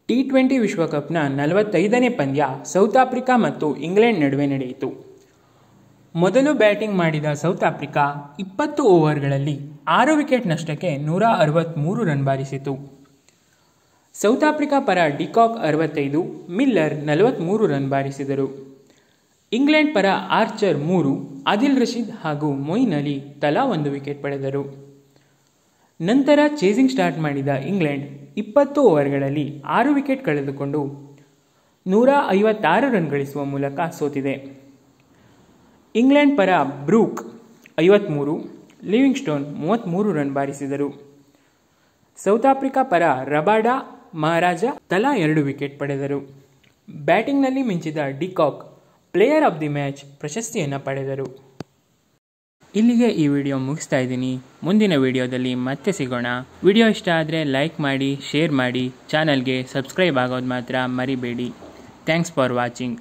T20 ವಿಶ್ವಕಪ್ನ 45ನೇ ಪಂದ್ಯ south Africa ಮತ್ತು England ನಡುವೆ ನಡೆಯಿತು. ಮೊದಲು ಬ್ಯಾಟಿಂಗ್ ಮಾಡಿದ ಸೌತ್ ಆಫ್ರಿಕಾ 20 ಓವರ್ಗಳಲ್ಲಿ 6 ವಿಕೆಟ್ ನಷ್ಟಕ್ಕೆ 163 ರನ್ ಬಾರಿಸಿತು. ಸೌತ್ ಆಫ್ರಿಕಾ ಪರ ಡಿಕಾಕ್ 65, ಮಿಲ್ಲರ್ 43 ರನ್ ಬಾರಿಸಿದರು. ಇಂಗ್ಲೆಂಡ್ ಪರ ಆರ್ಚರ್ 3, ಆದಿಲ್ ರಶೀದ್ ಹಾಗೂ ಮೊಯಿನ್ ಅಲಿ ತಲಾ 1 ವಿಕೆಟ್ ಪಡೆದರು. ನಂತರ ಚೇಸಿಂಗ್ ಸ್ಟಾರ್ಟ್ ಮಾಡಿದ ಇಂಗ್ಲೆಂಡ್ 20 ಓವರ್ಗಳಲ್ಲಿ 6 ವಿಕೆಟ್ ಕಳೆದುಕೊಂಡು 156 ರನ್ ಗಳಿಸುವ ಮೂಲಕ ಸೋತಿದೆ. ಇಂಗ್ಲೆಂಡ್ ಪರ ಬ್ರೂಕ್ 53, ಲಿವಿಂಗ್ಸ್ಟೋನ್ 33 ರನ್ ಬಾರಿಸಿದರು. ಸೌತ್ ಆಫ್ರಿಕಾ ಪರ ರಬಾಡಾ, ಮಹಾರಾಜ ತಲಾ 2 ವಿಕೆಟ್ ಪಡೆದರು. ಬ್ಯಾಟಿಂಗ್ನಲ್ಲಿ ಮಿಂಚಿದ de Kock player of the match ಪ್ರಶಸ್ತಿಯನ್ನು ಪಡೆದರು. ಇಲ್ಲಿಗೆ ಈ ವಿಡಿಯೋ ಮುಗಿಸ್ತಾ ಇದ್ದೀನಿ. ಮುಂದಿನ ವಿಡಿಯೋದಲ್ಲಿ ಮತ್ತೆ ಸಿಗೋಣ. ವಿಡಿಯೋ ಇಷ್ಟ ಆದರೆ ಲೈಕ್ ಮಾಡಿ, ಶೇರ್ ಮಾಡಿ, ಚಾನಲ್ಗೆ ಸಬ್ಸ್ಕ್ರೈಬ್ ಆಗೋದು ಮಾತ್ರ ಮರಿಬೇಡಿ. Thanks for watching.